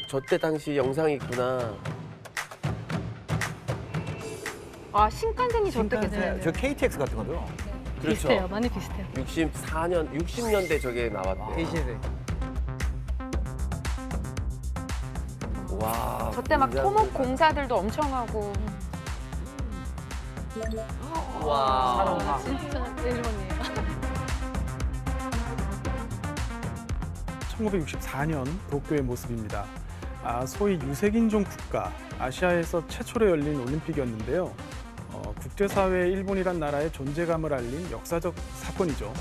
저 때 당시 영상이 있구나. 아, 신칸센이 저때 됐어요. 저 KTX 같은 거죠? 비슷해요. 많이 비슷해요. 60년대 저게 나왔대. K시대. 와. 저때 막 토목 공사들도 엄청 하고. 와. 진짜 일본이에요. 1964년 도쿄의 모습입니다. 소위 유색인종 국가, 아시아에서 최초로 열린 올림픽이었는데요. 국제사회에 일본이란 나라의 존재감을 알린 역사적 사건이죠.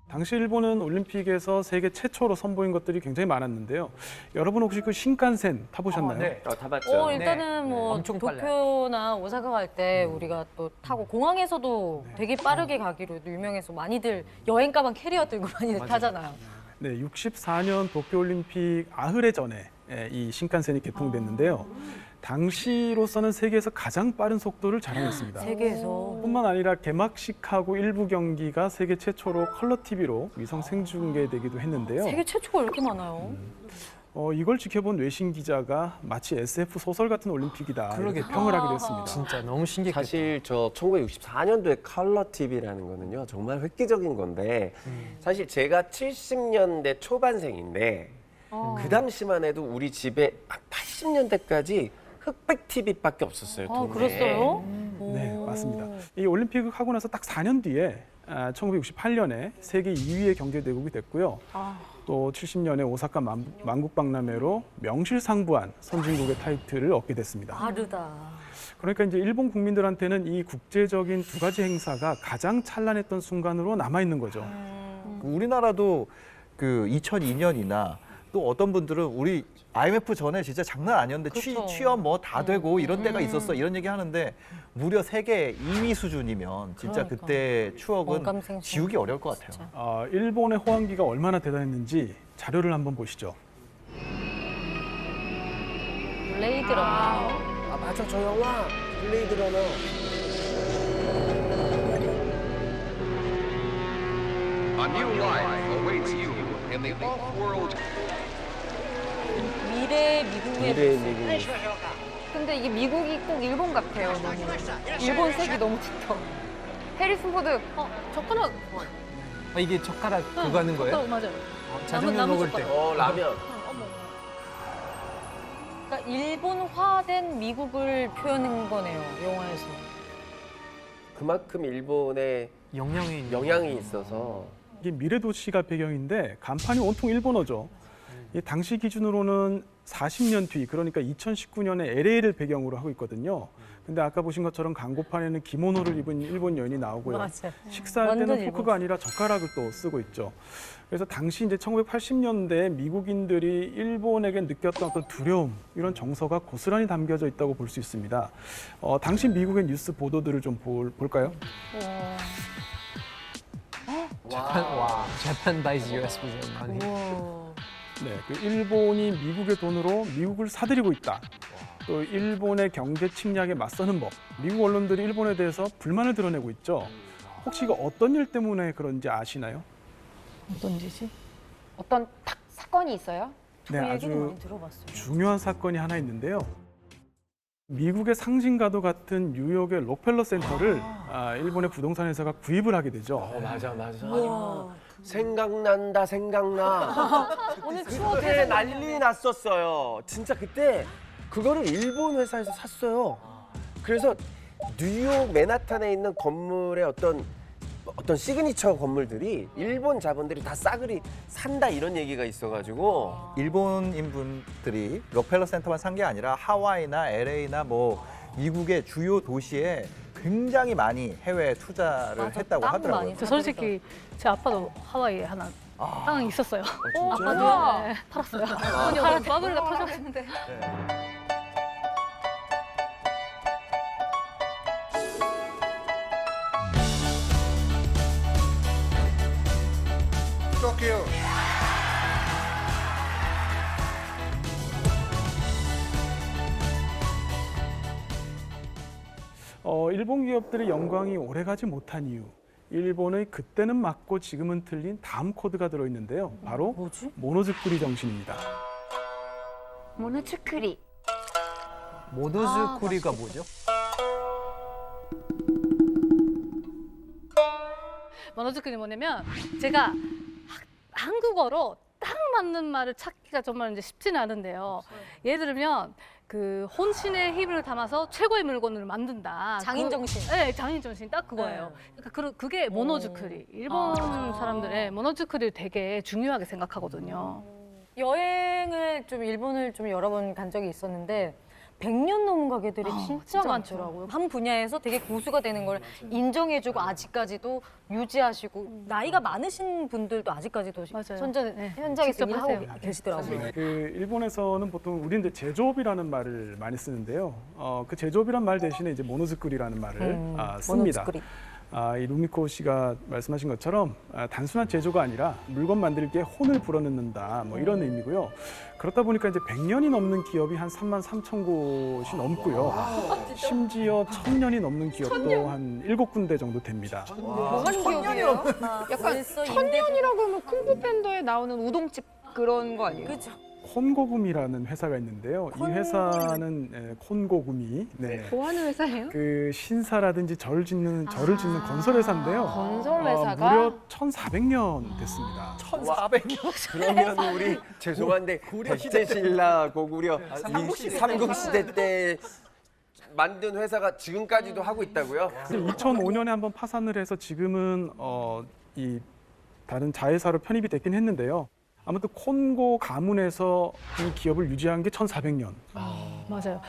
당시 일본은 올림픽에서 세계 최초로 선보인 것들이 굉장히 많았는데요. 여러분 혹시 그 신칸센 타보셨나요? 네. 타봤죠. 일단은 뭐 엄청 빨라요. 도쿄나 오사카 갈 때 우리가 또 타고 공항에서도 되게 빠르게 가기로 유명해서 많이들 여행 가방 캐리어 들고 많이들 타잖아요. 네, 64년 도쿄올림픽 아흐레 전에 이 신칸센이 개통됐는데요. 당시로서는 세계에서 가장 빠른 속도를 자랑했습니다. 세계에서. 뿐만 아니라 개막식하고 일부 경기가 세계 최초로 컬러 TV로 위성 생중계되기도 했는데요. 세계 최초가 이렇게 많아요. 이걸 지켜본 외신 기자가 마치 SF 소설 같은 올림픽이다 이렇게 평을 하기도 했습니다. 진짜 너무 신기했겠다. 사실 저 1964년도에 컬러 TV라는 거는요 정말 획기적인 건데 사실 제가 70년대 초반생인데 그 당시만 해도 우리 집에 80년대까지 흑백 TV밖에 없었어요. 동네에. 그랬어요? 네, 맞습니다. 이 올림픽을 하고 나서 딱 4년 뒤에 1968년에 세계 2위의 경제대국이 됐고요. 또 70년에 오사카 만국박람회로 명실상부한 선진국의 타이틀을 얻게 됐습니다. 다르다. 그러니까 이제 일본 국민들한테는 이 국제적인 두 가지 행사가 가장 찬란했던 순간으로 남아 있는 거죠. 우리나라도 그 2002년이나 또 어떤 분들은 우리 IMF 전에 진짜 장난 아니었는데 그렇죠. 취업 뭐 다 되고 이런 때가 있었어 이런 얘기 하는데 무려 세계 2위 수준이면 진짜 그러니까. 그때 추억은 공감생생. 지우기 어려울 것 같아요. 진짜. 일본의 호황기가 얼마나 대단했는지 자료를 한번 보시죠. 블레이드 러너. 맞아 저 영화 블레이드 러너. A new life awaits you in the off-world. 미래 미국의 미래의 미국. 근데 이게 미국이 꼭 일본 같아요. 너무. 일본 색이 너무 짙어. 해리슨 포드. 젓가락. 이게 젓가락 그거 하는 거예요? 맞아요. 자장면 남은 먹을 때. 젓가락. 라면. 그러니까 일본화된 미국을 표현한 거네요, 영화에서. 그만큼 일본에 영향이 있어서 이게 미래도시가 배경인데 간판이 온통 일본어죠. 이 당시 기준으로는 40년 뒤, 그러니까 2019년에 LA를 배경으로 하고 있거든요. 근데 아까 보신 것처럼 광고판에는 기모노를 입은 일본 여인이 나오고요. 맞아요. 식사할 완전 때는 일본. 포크가 아니라 젓가락을 또 쓰고 있죠. 그래서 당시 이제 1980년대 미국인들이 일본에게 느꼈던 어떤 두려움, 이런 정서가 고스란히 담겨져 있다고 볼 수 있습니다. 당시 미국의 뉴스 보도들을 좀 볼까요? Japan buys US with their money. 우와. 네, 그 일본이 미국의 돈으로 미국을 사들이고 있다. 또 일본의 경제 침략에 맞서는 법. 미국 언론들이 일본에 대해서 불만을 드러내고 있죠. 혹시 이거 어떤 일 때문에 그런지 아시나요? 어떤 짓이? 어떤 딱 사건이 있어요? 네, 그 얘기는 아주 많이 들어봤어요. 중요한 사건이 하나 있는데요. 미국의 상징과도 같은 뉴욕의 록펠러 센터를 일본의 부동산 회사가 구입을 하게 되죠. 맞아. 우와. 생각난다 생각나. 오늘 그때 추억의 난리 났었어요. 진짜 그때 그거를 일본 회사에서 샀어요. 그래서 뉴욕 맨하탄에 있는 건물의 어떤 시그니처 건물들이 일본 자본들이 다 싸그리 산다 이런 얘기가 있어가지고 일본인 분들이 록펠러 센터만 산 게 아니라 하와이나 LA나 뭐 미국의 주요 도시에 굉장히 많이 해외 투자를 맞아, 했다고 땅 하더라고요. 많이 저 솔직히 제 아빠도 하와이에 하나 땅이 있었어요. 진짜? 우와. 네, 팔았어요. 돈이 없어서 바브리가 터져갔는데. Tokyo. 일본 기업들의 영광이 오래가지 못한 이유. 일본의 그때는 맞고 지금은 틀린 다음 코드가 들어있는데요. 바로 뭐지? 모노즈쿠리 정신입니다. 모노츠쿠리. 모노즈쿠리가 뭐죠? 모노즈쿠리 뭐냐면 제가 한국어로 딱 맞는 말을 찾기가 정말 이제 쉽지는 않은데요. 예를 들면 그 혼신의 힘을 담아서 최고의 물건을 만든다. 장인 정신. 네, 장인 정신 딱 그거예요. 그러니까 그게 모노즈쿠리. 일본 사람들의 모노즈쿠리를 되게 중요하게 생각하거든요. 여행을 좀 일본을 좀 여러 번 간 적이 있었는데 100년 넘은 가게들이 진짜 진짜 많더라고요. 한 분야에서 되게 고수가 되는 걸 인정해주고 아직까지도 유지하시고 나이가 많으신 분들도 아직까지도 맞아요. 현장에서 직접 일하고 하세요. 계시더라고요. 그 일본에서는 보통 우리는 이제 제조업이라는 말을 많이 쓰는데요. 그 제조업이란 말 대신에 이제 모노즈쿠리라는 말을 씁니다. 모노즈쿠리. 이 루미코 씨가 말씀하신 것처럼 단순한 제조가 아니라 물건 만들기에 혼을 불어넣는다 뭐 이런 의미고요. 그렇다 보니까 이제 100년이 넘는 기업이 한 33,000곳이 넘고요. 심지어 1000년이 넘는 기업도 한 7군데 정도 됩니다. 뭐 하는 기업이에요? 약간 벌써 천년이라고 하면 쿵푸팬더에 나오는 우동집 그런 거 아니에요? 그죠. 콘고구미라는 회사가 있는데요. 이 회사는 콘고구미, 네. 뭐 하는 회사예요? 그 신사라든지 절을 짓는 건설 회사인데요. 건설 회사가? 무려 1,400년 됐습니다. 1,400년. 그러면 우리 죄송한데 백제신라 고구려 삼국시대 때 만든 회사가 지금까지도 하고 있다고요? 2005년에 한번 파산을 해서 지금은 이 다른 자회사로 편입이 됐긴 했는데요. 아무튼 콘고 가문에서 이 기업을 유지한 게 1,400년. 맞아요.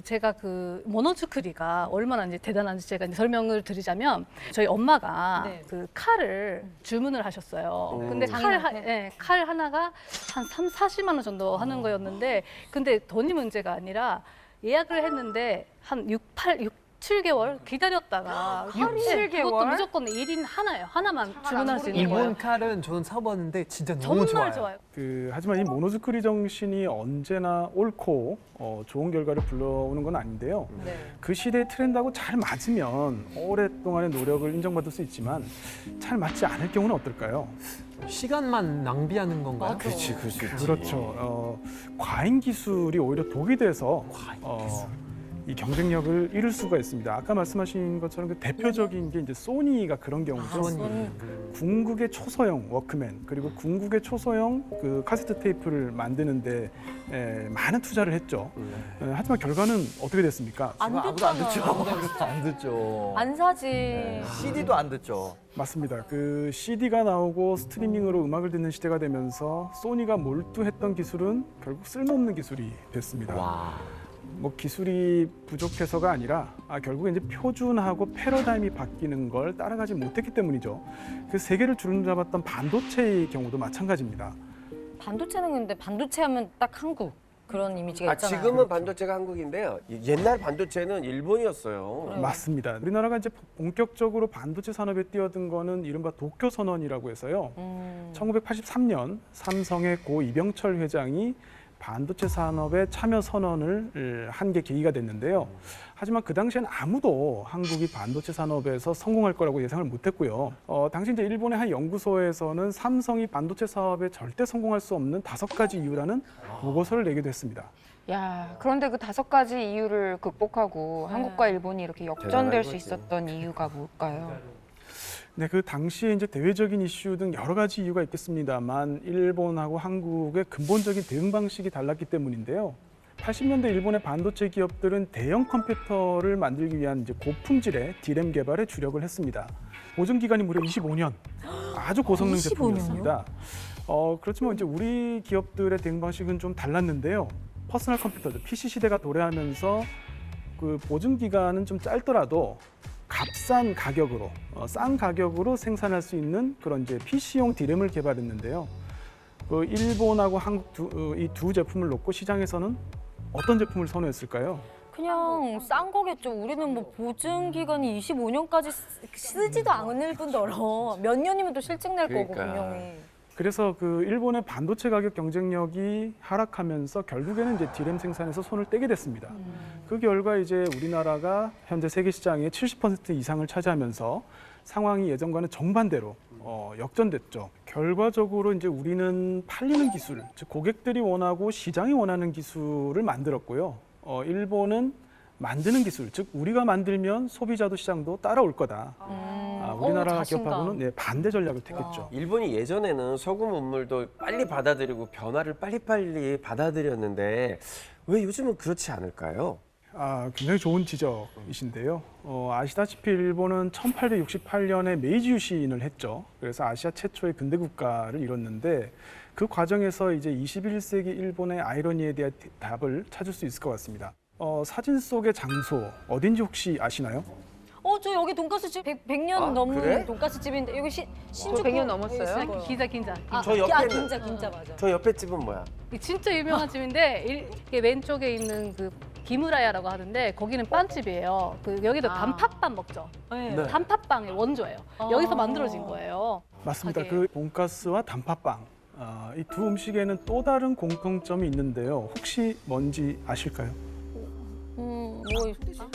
제가 그 모노즈쿠리가 얼마나 이제 대단한지 제가 이제 설명을 드리자면 저희 엄마가 네. 그 칼을 주문을 하셨어요. 근데 칼 하나가 한 40만 원 정도 하는 거였는데 근데 돈이 문제가 아니라 예약을 했는데 한 7개월 기다렸다가 7개월? 그것도 무조건 1인 하나예요. 하나만 주문할 수 있는 거예요. 일본 칼은 저는 사봤는데 진짜 너무 정말 좋아요. 좋아요. 하지만 이 모노즈쿠리 정신이 언제나 옳고 좋은 결과를 불러오는 건 아닌데요. 네. 그 시대의 트렌드하고 잘 맞으면 오랫동안의 노력을 인정받을 수 있지만 잘 맞지 않을 경우는 어떨까요? 시간만 낭비하는 건가요? 그렇지, 그럴 수 있지. 그렇죠. 과잉 기술이 오히려 독이 돼서 이 경쟁력을 잃을 수가 있습니다. 아까 말씀하신 것처럼 그 대표적인 게 이제 소니가 그런 경우죠. 궁극의 초소형 워크맨 그리고 궁극의 초소형 그 카세트 테이프를 만드는데 많은 투자를 했죠. 하지만 결과는 어떻게 됐습니까? 아무도 안 듣죠. 아무도 안 듣죠. 안 사지. CD도 안 듣죠. 맞습니다. 그 CD가 나오고 스트리밍으로 음악을 듣는 시대가 되면서 소니가 몰두했던 기술은 결국 쓸모없는 기술이 됐습니다. 뭐 기술이 부족해서가 아니라 결국에 이제 표준하고 패러다임이 바뀌는 걸 따라가지 못했기 때문이죠. 그 세계를 주름잡았던 반도체의 경우도 마찬가지입니다. 반도체는 근데 반도체 하면 딱 한국 그런 이미지가 있잖아요. 지금은 반도체가 한국인데요. 옛날 반도체는 일본이었어요. 맞습니다. 우리나라가 이제 본격적으로 반도체 산업에 뛰어든 거는 이른바 도쿄 선언이라고 해서요. 1983년 삼성의 고 이병철 회장이 반도체 산업에 참여 선언을 한 게 계기가 됐는데요. 하지만 그 당시엔 아무도 한국이 반도체 산업에서 성공할 거라고 예상을 못했고요. 당시 이제 일본의 한 연구소에서는 삼성이 반도체 사업에 절대 성공할 수 없는 5가지 이유라는 보고서를 내기도 했습니다. 야, 그런데 그 5가지 이유를 극복하고 한국과 일본이 이렇게 역전될 수 대단한 거지. 있었던 이유가 뭘까요? 네, 그 당시에 이제 대외적인 이슈 등 여러 가지 이유가 있겠습니다만 일본하고 한국의 근본적인 대응 방식이 달랐기 때문인데요. 80년대 일본의 반도체 기업들은 대형 컴퓨터를 만들기 위한 이제 고품질의 D램 개발에 주력을 했습니다. 보증 기간이 무려 25년. 아주 고성능 25년이요? 제품이었습니다. 그렇지만 이제 우리 기업들의 대응 방식은 좀 달랐는데요. 퍼스널 컴퓨터죠. PC 시대가 도래하면서 그 보증 기간은 좀 짧더라도 값싼 가격으로, 싼 가격으로 생산할 수 있는 그런 이제 PC용 D램을 개발했는데요. 그 일본하고 한국 이 두 제품을 놓고 시장에서는 어떤 제품을 선호했을까요? 그냥 싼 거겠죠. 우리는 뭐 보증 기간이 25년까지 쓰지도 않을 뿐더러 몇 년이면 또 실증 낼 거고 그러니까. 분명히. 그래서 그 일본의 반도체 가격 경쟁력이 하락하면서 결국에는 이제 D램 생산에서 손을 떼게 됐습니다. 그 결과 이제 우리나라가 현재 세계 시장의 70% 이상을 차지하면서 상황이 예전과는 정반대로 역전됐죠. 결과적으로 이제 우리는 팔리는 기술, 즉 고객들이 원하고 시장이 원하는 기술을 만들었고요. 일본은 만드는 기술, 즉 우리가 만들면 소비자도 시장도 따라올 거다. 우리나라 자신감. 기업하고는 반대 전략을 택했죠. 일본이 예전에는 소금 문물도 빨리 받아들이고 변화를 빨리빨리 받아들였는데 왜 요즘은 그렇지 않을까요? 굉장히 좋은 지적이신데요. 아시다시피 일본은 1868년에 메이지 유신을 했죠. 그래서 아시아 최초의 근대 국가를 이뤘는데 그 과정에서 이제 21세기 일본의 아이러니에 대한 답을 찾을 수 있을 것 같습니다. 사진 속의 장소 어딘지 혹시 아시나요? 저 여기 돈가스 집 100년 넘은 그래? 돈가스 집인데 여기 신주쿠 100년 넘었어요? 있을 거예요. 긴자. 저 옆에는- 긴자 맞아. 저 옆에 집은 뭐야? 진짜 유명한 집인데 이게 왼쪽에 있는 그 기무라야라고 하는데 거기는 빵집이에요. 여기도 단팥빵 먹죠. 네. 네. 단팥빵의 원조예요. 여기서 만들어진 거예요. 맞습니다. 가게에. 그 돈가스와 단팥빵 이 두 음식에는 또 다른 공통점이 있는데요. 혹시 뭔지 아실까요? 뭐 있을까?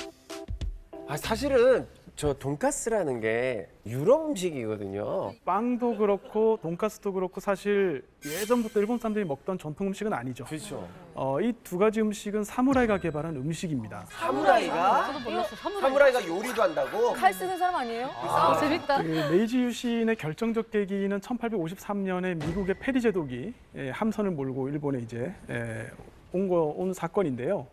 사실은 저 돈가스라는 게 유럽 음식이거든요. 빵도 그렇고 돈가스도 그렇고 사실 예전부터 일본 사람들이 먹던 전통 음식은 아니죠. 그렇죠. 이 두 가지 음식은 사무라이가 개발한 음식입니다. 사무라이가? 저도 몰랐어. 사무라이가 요리도 한다고? 칼 쓰는 사람 아니에요? 재밌다. 그 메이지 유신의 결정적 계기는 1853년에 미국의 페리 제독이 함선을 몰고 일본에 이제 온 사건인데요.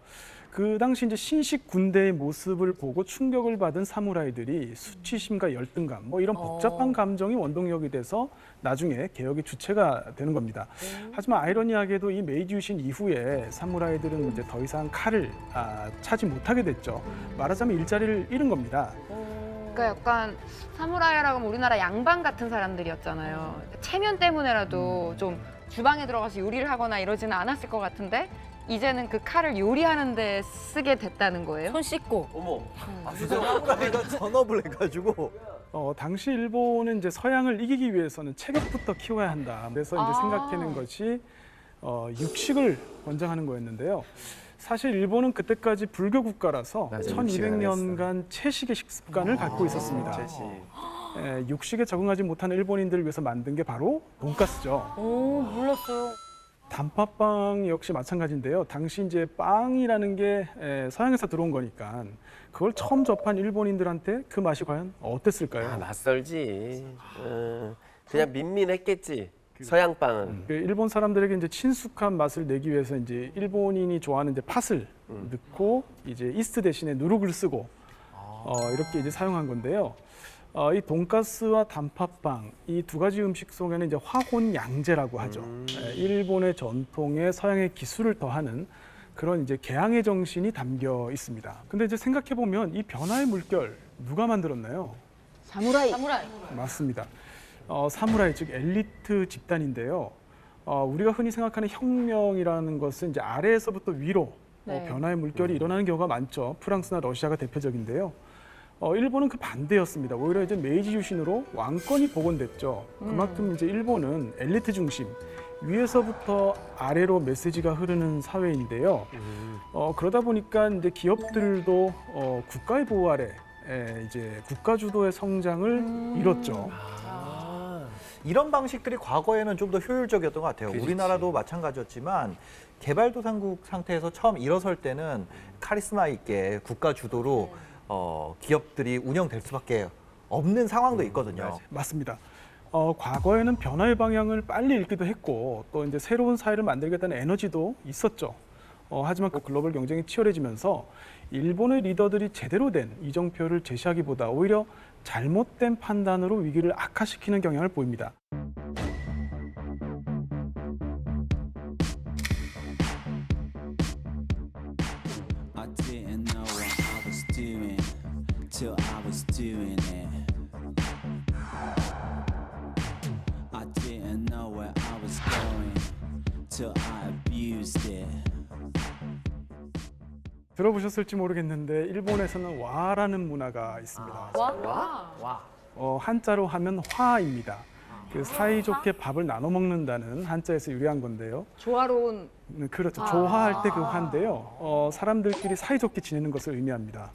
그 당시 이제 신식 군대의 모습을 보고 충격을 받은 사무라이들이 수치심과 열등감, 뭐 이런 복잡한 감정이 원동력이 돼서 나중에 개혁의 주체가 되는 겁니다. 하지만 아이러니하게도 이 메이지 유신 이후에 사무라이들은 이제 더 이상 칼을 차지 못하게 됐죠. 말하자면 일자리를 잃은 겁니다. 그러니까 약간 사무라이라고 하면 우리나라 양반 같은 사람들이었잖아요. 체면 때문에라도 좀 주방에 들어가서 요리를 하거나 이러지는 않았을 것 같은데 이제는 그 칼을 요리하는 데 쓰게 됐다는 거예요? 손 씻고. 어머. 진짜 사무라이가 전업을 해가지고 당시 일본은 이제 서양을 이기기 위해서는 체격부터 키워야 한다. 그래서 이제 생각해낸 것이 육식을 권장하는 거였는데요. 사실 일본은 그때까지 불교 국가라서 맞아, 1200년간 채식의 식습관을 갖고 있었습니다. 채식. 육식에 적응하지 못하는 일본인들을 위해서 만든 게 바로 돈가스죠. 몰랐어요. 단팥빵 역시 마찬가지인데요. 당시 이제 빵이라는 게 서양에서 들어온 거니까 그걸 처음 접한 일본인들한테 그 맛이 과연 어땠을까요? 낯설지. 그냥 민민했겠지. 서양 빵은. 그 일본 사람들에게 이제 친숙한 맛을 내기 위해서 이제 일본인이 좋아하는 이제 팥을 넣고 이제 이스트 대신에 누룩을 쓰고 이렇게 이제 사용한 건데요. 이 돈가스와 단팥빵 이 두 가지 음식 속에는 이제 화혼양제라고 하죠. 일본의 전통에 서양의 기술을 더하는 그런 이제 개항의 정신이 담겨 있습니다. 근데 이제 생각해 보면 이 변화의 물결 누가 만들었나요? 사무라이. 맞습니다. 사무라이 즉 엘리트 집단인데요. 우리가 흔히 생각하는 혁명이라는 것은 이제 아래에서부터 위로 네. 변화의 물결이 일어나는 경우가 많죠. 프랑스나 러시아가 대표적인데요. 일본은 그 반대였습니다. 오히려 이제 메이지 유신으로 왕권이 복원됐죠. 그만큼 이제 일본은 엘리트 중심, 위에서부터 아래로 메시지가 흐르는 사회인데요. 그러다 보니까 이제 기업들도 국가의 보호 아래 이제 국가 주도의 성장을 이뤘죠. 이런 방식들이 과거에는 좀 더 효율적이었던 것 같아요. 그렇지. 우리나라도 마찬가지였지만 개발도상국 상태에서 처음 일어설 때는 카리스마 있게 국가 주도로 기업들이 운영될 수밖에 없는 상황도 있거든요. 맞습니다. 과거에는 변화의 방향을 빨리 읽기도 했고 또 이제 새로운 사회를 만들겠다는 에너지도 있었죠. 하지만 그 글로벌 경쟁이 치열해지면서 일본의 리더들이 제대로 된 이정표를 제시하기보다 오히려 잘못된 판단으로 위기를 악화시키는 경향을 보입니다. I didn't know what I was doing till I was doing it. I didn't know where I was going till I abused it. 들어보셨을지 모르겠는데 일본에서는 와라는 문화가 있습니다. 한자로 하면 화입니다. 그 사이좋게 밥을 나눠 먹는다는 한자에서 유래한 건데요. 조화로운 그렇죠. 조화할 때 그 화인데요. 사람들끼리 사이좋게 지내는 것을 의미합니다.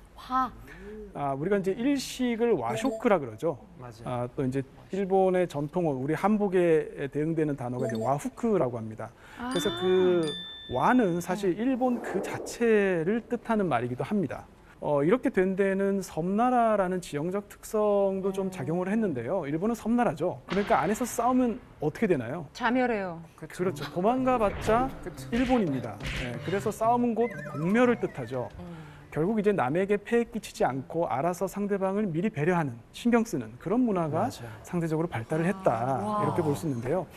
우리가 이제 일식을 와쇼크라 그러죠. 맞아요. 또 이제 일본의 전통 우리 한복에 대응되는 단어가 이제 와후크라고 합니다. 그래서 그 와는 사실 일본 그 자체를 뜻하는 말이기도 합니다. 이렇게 된 데는 섬나라라는 지형적 특성도 좀 작용을 했는데요. 일본은 섬나라죠. 그러니까 안에서 싸우면 어떻게 되나요? 자멸해요. 그렇죠. 도망가봤자 일본입니다. 네, 그래서 싸움은 곧 공멸을 뜻하죠. 결국 이제 남에게 폐해 끼치지 않고 알아서 상대방을 미리 배려하는, 신경 쓰는 그런 문화가 상대적으로 발달을 했다. 이렇게 볼 수 있는데요.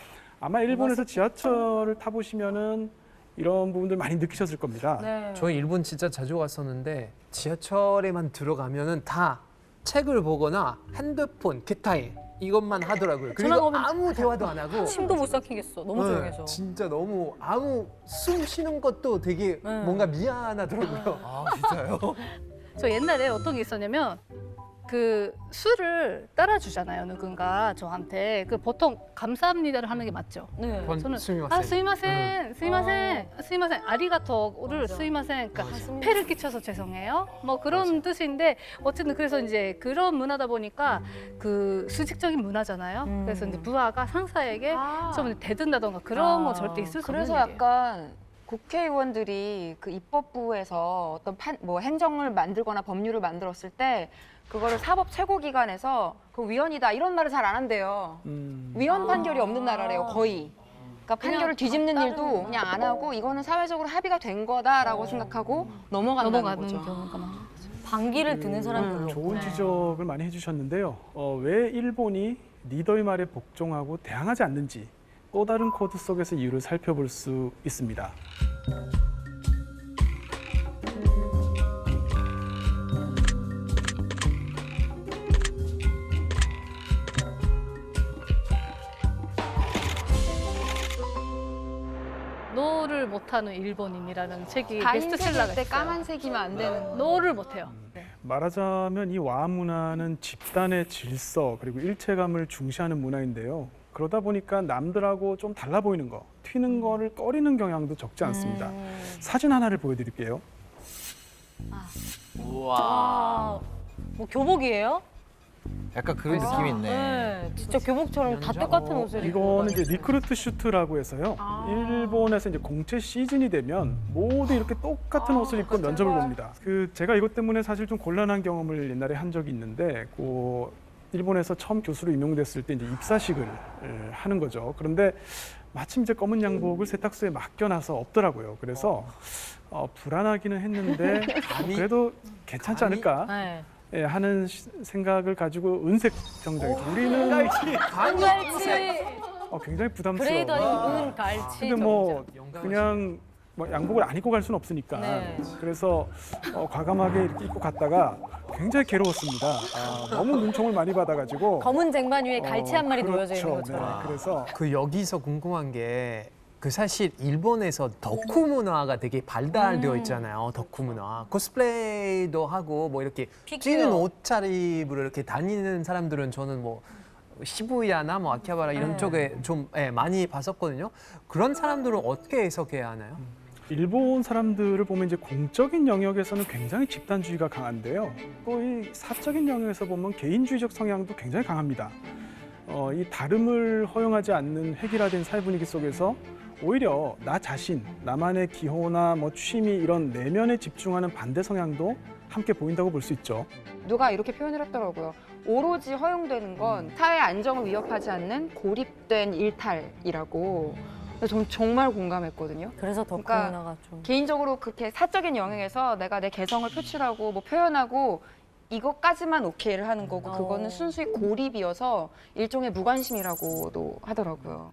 아마 일본에서 지하철을 타보시면은 이런 부분들 많이 느끼셨을 겁니다. 네. 저희 일본 진짜 자주 갔었는데 지하철에만 들어가면은 다 책을 보거나 핸드폰, 기타에 이것만 하더라고요. 그리고 전화가 오면 아무 대화도 안 하고. 침도 못 삼키겠어. 너무 조용해서. 진짜 너무 아무 숨 쉬는 것도 되게 뭔가 미안하더라고요. 아, 진짜요? 저 옛날에 어떤 게 있었냐면 그 술을 따라주잖아요 누군가 저한테 그 보통 감사합니다를 하는 게 맞죠. 네. 저는 스미마셍. 스미마셍 아리가토를 스미마셍 그러니까 폐를 끼쳐서 죄송해요. 뭐 그런 뜻인데 어쨌든 그래서 이제 그런 문화다 보니까 그 수직적인 문화잖아요. 그래서 이제 부하가 상사에게 좀 대든다던가 그런 건 절대 있을 수 없는 그래서 일이에요. 약간 국회의원들이 그 입법부에서 어떤 뭐 행정을 만들거나 법률을 만들었을 때 그거를 사법 최고기관에서 그 위헌이다 이런 말을 잘 안 한대요. 위헌 판결이 없는 나라래요, 거의. 그러니까 판결을 뒤집는 일도 그냥 안 하고 이거는 사회적으로 합의가 된 거다라고 생각하고 넘어가는 거죠. 경우가 많아요. 반기를 드는 사람 별로 없고. 좋은 지적을 많이 해주셨는데요. 왜 일본이 리더의 말에 복종하고 대항하지 않는지 또 다른 코드 속에서 이유를 살펴볼 수 있습니다. 노를 못하는 일본인이라는 책이 다 베스트셀러가 흰색일 때 있어요. 까만색이면 안 되는. 노를 못해요. 말하자면 이 와 문화는 집단의 질서 그리고 일체감을 중시하는 문화인데요. 그러다 보니까 남들하고 좀 달라 보이는 거, 튀는 거를 꺼리는 경향도 적지 않습니다. 사진 하나를 보여드릴게요. 와. 뭐 교복이에요? 약간 그런 느낌이 있네. 네. 진짜 교복처럼 다 똑같은 옷을 입고. 이거는 이제 리크루트 슈트라고 해서요. 일본에서 이제 공채 시즌이 되면 모두 이렇게 똑같은 옷을 입고 면접을 봅니다. 제가 이것 때문에 사실 좀 곤란한 경험을 옛날에 한 적이 있는데, 일본에서 처음 교수로 임용됐을 때 이제 입사식을 하는 거죠. 그런데 마침 이제 검은 양복을 세탁소에 맡겨놔서 없더라고요. 그래서 불안하기는 했는데 그래도 괜찮지 않을까 네. 하는 생각을 가지고 은색 정장이죠. 우리는 갈치. 굉장히 그레이도 아니고 부담스러워. 갈치. 근데 뭐 그냥 양복을 안 입고 갈 수는 없으니까. 네. 그래서 과감하게 이렇게 입고 갔다가 굉장히 괴로웠습니다. 너무 눈총을 많이 받아가지고. 검은 쟁반 위에 갈치 한 마리 놓여져 있는 그렇죠. 것처럼. 네, 그래서 그 여기서 궁금한 게 그 사실 일본에서 덕후 문화가 되게 발달되어 있잖아요. 덕후 문화. 코스프레이도 하고 뭐 이렇게 피규어. 찌는 옷차림으로 이렇게 다니는 사람들은 저는 뭐 시부야나 뭐 아키하바라 이런 쪽에 좀 많이 봤었거든요. 그런 사람들은 어떻게 해석해야 하나요? 일본 사람들을 보면 이제 공적인 영역에서는 굉장히 집단주의가 강한데요. 또 이 사적인 영역에서 보면 개인주의적 성향도 굉장히 강합니다. 이 다름을 허용하지 않는 획일화된 사회 분위기 속에서 오히려 나 자신, 나만의 기호나 뭐 취미 이런 내면에 집중하는 반대 성향도 함께 보인다고 볼 수 있죠. 누가 이렇게 표현을 했더라고요. 오로지 허용되는 건 사회 안정을 위협하지 않는 고립된 일탈이라고. 저는 정말 공감했거든요. 그래서 덕후 그러니까 문화가 좀. 개인적으로 그렇게 사적인 영역에서 내가 내 개성을 표출하고 뭐 표현하고 이것까지만 오케이를 하는 거고 그거는 순수히 고립이어서 일종의 무관심이라고도 하더라고요.